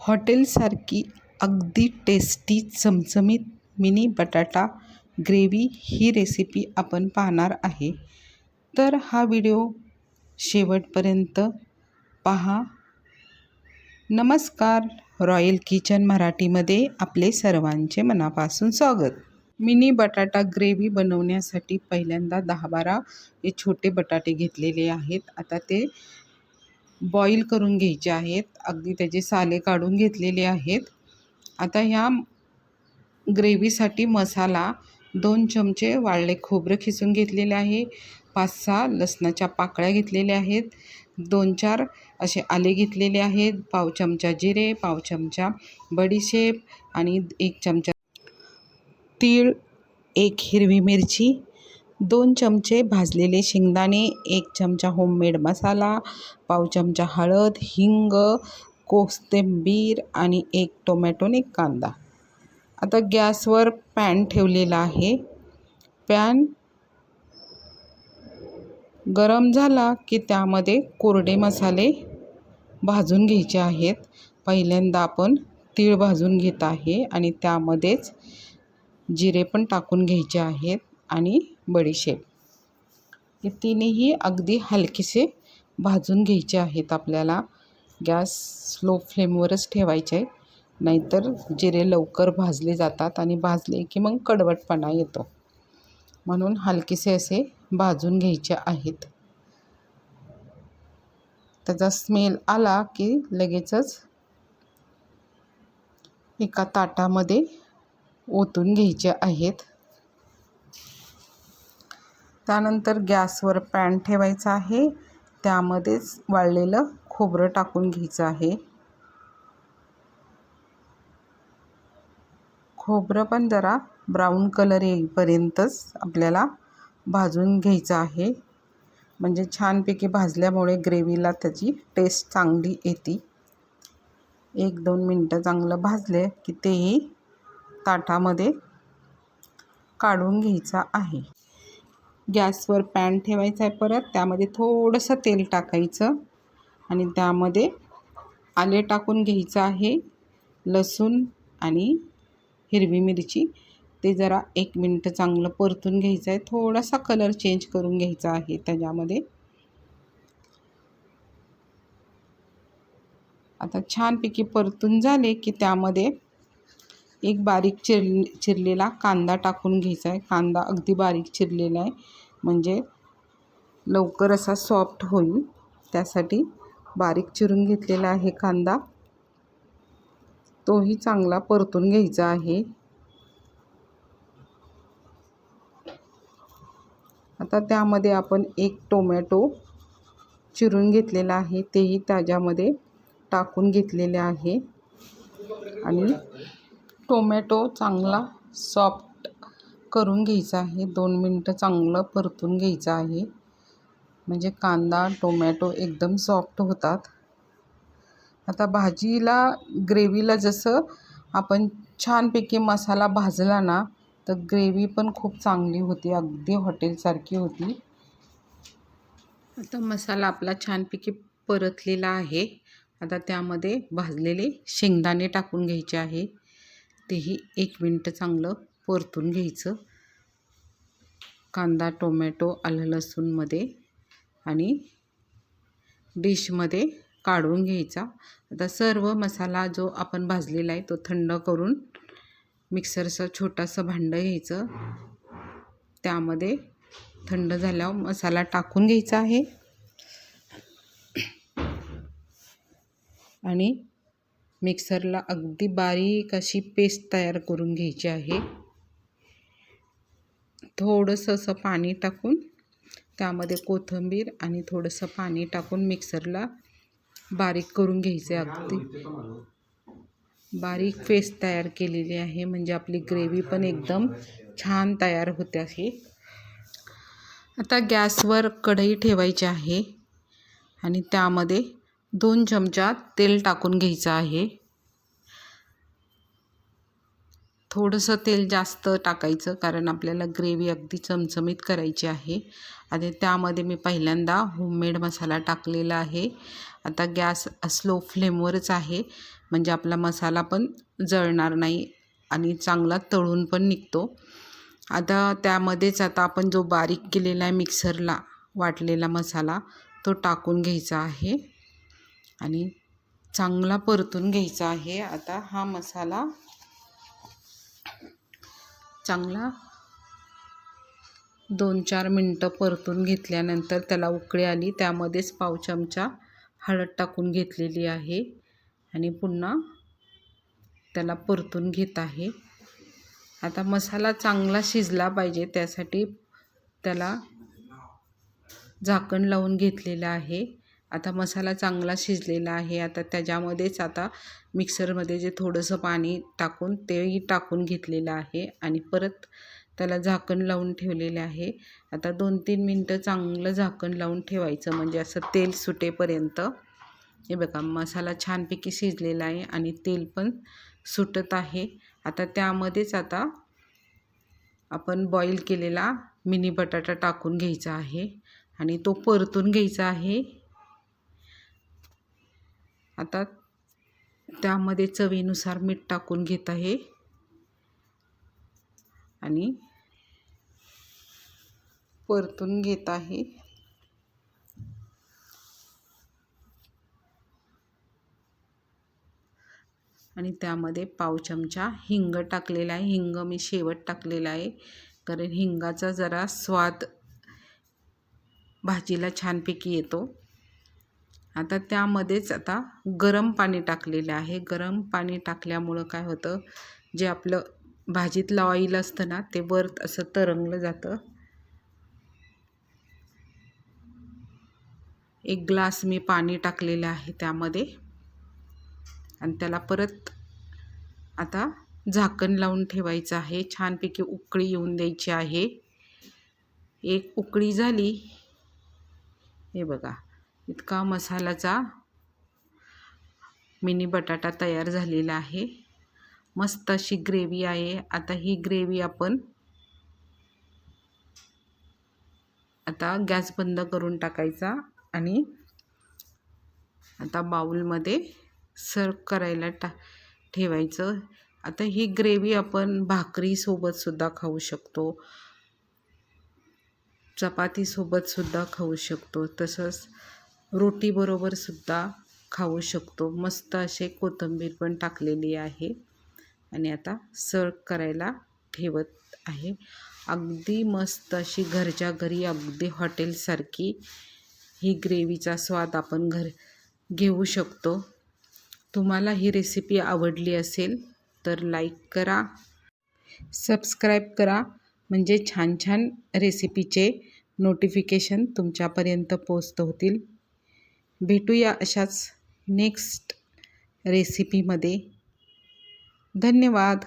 हॉटेलसारखी अगदी टेस्टी चमचमीत मिनी बटाटा ग्रेव्ही ही रेसिपी आपण पाहणार आहे. तर हा व्हिडिओ शेवटपर्यंत पहा. नमस्कार, रॉयल किचन मराठीमध्ये आपले सर्वांचे मनापासून स्वागत. मिनी बटाटा ग्रेव्ही बनवण्यासाठी पहिल्यांदा 10-12 हे छोटे बटाटे घेतलेले आहेत. आता ते बॉईल करून घ्यायचे आहेत. अगदी त्याचे साले काढून घेतलेले आहेत. आता ह्या ग्रेव्हीसाठी मसाला 2 चमचे वाळले खोबरं खिसून घेतलेले आहे, 5-6 लसणाच्या पाकळ्या घेतलेल्या आहेत, 2-4 असे आले घेतलेले आहेत, पाव चमचा जिरे, पाव चमचा बडीशेप आणि 1 चमचा तीळ, 1 हिरवी मिरची, 2 चमचे भाजलेले शेंगदाणे, 1 चमचा होममेड मसाला, पाव चमचा हळद, हिंग, कोथिंबीर आणि 1 टोमॅटो आणि 1 कांदा. आता गॅसवर पॅन ठेवलेला आहे. पॅन गरम झाला की त्यामध्ये कोरडे मसाले भाजून घ्यायचे आहेत. पहिल्यांदा आपण तीळ भाजून घेत आहे आणि त्यामध्येच जिरे पण टाकून घ्यायचे आहेत आणि बडीशेप. हे तिन्ही अगदी हलकेसे भाजून घ्यायचे आहेत. आपल्याला गॅस स्लो फ्लेमवरच ठेवायचे आहे, नाहीतर जिरे लवकर भाजले जातात आणि भाजले की मग कडवटपणा येतो. म्हणून हलकेसे असे भाजून घ्यायचे आहेत. त्याचा स्मेल आला की लगेचच एका ताटामध्ये ओतून घ्यायचे आहेत. त्यानंतर गॅसवर पॅन ठेवायचा आहे. त्यामध्येच वाळलेलं खोबरं टाकून घ्यायचं आहे. खोबरं पण जरा ब्राऊन कलर येईपर्यंतच आपल्याला भाजून घ्यायचं आहे. म्हणजे छानपैकी भाजल्यामुळे ग्रेव्हीला त्याची टेस्ट चांगली येते. 1-2 मिनटं चांगलं भाजले की तेही ताटामध्ये काढून घ्यायचं आहे. गॅसवर पॅन ठेवायचा आहे. परत त्यामध्ये थोडंसं तेल टाकायचं आणि त्यामध्ये आले टाकून घ्यायचं आहे, लसूण आणि हिरवी मिरची. ते जरा 1 मिनटं चांगलं परतून घ्यायचं आहे. थोडासा कलर चेंज करून घ्यायचा आहे त्याच्यामध्ये. आता छानपैकी परतून झाले की त्यामध्ये एक बारीक चिरलेला कांदा टाकून घ्यायचा आहे. कांदा अगदी बारीक चिरलेला आहे, म्हणजे लवकर असा सॉफ्ट होईल. त्यासाठी बारीक चिरून घेतलेला आहे कांदा. तोही चांगला परतून घ्यायचा आहे. आता त्यामध्ये आपण 1 टोमॅटो चिरून घेतलेला आहे, तेही त्याच्यामध्ये टाकून घेतलेले आहे आणि टोमॅटो चांगला सॉफ्ट करून घ्यायचा आहे. 2 मिनटं चांगलं परतून घ्यायचं आहे, म्हणजे कांदा टोमॅटो एकदम सॉफ्ट होतात. आता भाजीला ग्रेव्हीला जसं आपण छानपैकी मसाला भाजला ना, तर ग्रेव्ही पण खूप चांगली होती, अगदी हॉटेलसारखी होती. आता मसाला आपला छानपैकी परतलेला आहे. आता त्यामध्ये भाजलेले शेंगदाणे टाकून घ्यायचे आहे. तेही 1 मिनटं चांगलं परतून घ्यायचं. कांदा टोमॅटो आलं लसूणमध्ये आणि डिशमध्ये काढून घ्यायचा. आता सर्व मसाला जो आपण भाजलेला आहे तो थंड करून मिक्सरचं छोटंसं भांडं घ्यायचं. त्यामध्ये थंड झाल्यावर मसाला टाकून घ्यायचा आहे आणि मिक्सरला अगदी बारीक अशी पेस्ट तयार करून घ्यायची आहे. थोडंसं असं पाणी टाकून त्यामध्ये कोथिंबीर आणि थोडंसं पाणी टाकून मिक्सरला बारीक करून घ्यायचे. अगदी बारीक पेस्ट तयार केलेली आहे, म्हणजे आपली ग्रेव्ही पण एकदम छान तयार होते आहे. आता गॅसवर कढई ठेवायची आहे आणि त्यामध्ये 2 चमचा तेल टाकून घ्यायचं आहे. थोडंसं तेल जास्त टाकायचं, कारण आपल्याला ग्रेव्ही अगदी चमचमीत करायची आहे. आणि त्यामध्ये मी पहिल्यांदा होममेड मसाला टाकलेला आहे. आता गॅस स्लो फ्लेमवरच आहे, म्हणजे आपला मसाला पण जळणार नाही आणि चांगला तळून पण निघतो. आता त्यामध्येच आता आपण जो बारीक केलेला आहे मिक्सरला वाटलेला मसाला तो टाकून घ्यायचा आहे आणि चांगला परतून घ्यायचा आहे. आता हा मसाला चांगला 2-4 मिनटं परतून घेतल्यानंतर त्याला उकळी आली, त्यामध्येच पाव चमचा हळद टाकून घेतलेली आहे आणि पुन्हा त्याला परतून घेत आहे. आता मसाला चांगला शिजला पाहिजे त्यासाठी त्याला झाकण लावून घेतलेलं आहे. आता मसाला चांगला शिजलेला आहे. आता त्याच्यामध्येच आता मिक्सरमध्ये जे थोडंसं पाणी टाकून तेही टाकून घेतलेलं आहे आणि परत त्याला झाकण लावून ठेवलेले आहे. आता 2-3 मिनटं चांगलं झाकण लावून ठेवायचं म्हणजे असं तेल सुटेपर्यंत. हे बघा मसाला छानपैकी शिजलेला आहे आणि तेल पण सुटत आहे. आता त्यामध्येच आता आपण बॉईल केलेला मिनी बटाटा टाकून घ्यायचा आहे आणि तो परतून घ्यायचा आहे. आता त्यामध्ये चवीनुसार मीठ टाकून घेत आहे आणि परतून घेत आहे. आणि त्यामध्ये पाव चमचा हिंग टाकलेला आहे. हिंग मी शेवट टाकलेला आहे कारण हिंगाचा जरा स्वाद भाजीला छानपैकी येतो. आता त्यामध्येच आता गरम पाणी टाकलेलं आहे. गरम पाणी टाकल्यामुळं काय होतं, जे आपलं भाजीतलं ऑइल असतं ना ते वर असं तरंगलं जातं. 1 ग्लास मी पाणी टाकलेलं आहे त्यामध्ये आणि त्याला परत आता झाकण लावून ठेवायचं आहे. छानपैकी उकळी येऊन द्यायची आहे. एक उकळी झाली, हे बघा इतका मसाल्याचा मिनी बटाटा तयार झालेला आहे. मस्त अशी ग्रेव्ही आहे. आता ही ग्रेव्ही आपण आता गॅस बंद करून टाकायचा आणि आता बाउलमध्ये सर्व करायला ठेवायचं. आता ही ग्रेव्ही आपण भाकरीसोबतसुद्धा खाऊ शकतो, चपातीसोबतसुद्धा खाऊ शकतो, तसंच रोटीबरोबरसुद्धा खाऊ शकतो. मस्त असे कोथिंबीर पण टाकलेली आहे आणि आता सर्व करायला ठेवत आहे. अगदी मस्त अशी घरच्या घरी अगदी हॉटेलसारखी ही ग्रेव्हीचा स्वाद आपण घेऊ शकतो. तुम्हाला ही रेसिपी आवडली असेल तर लाईक करा, सबस्क्राईब करा म्हणजे छान छान रेसिपीचे नोटिफिकेशन तुमच्यापर्यंत पोहोचत होतील. भेटूया अशाच नेक्स्ट रेसिपीमध्ये. धन्यवाद.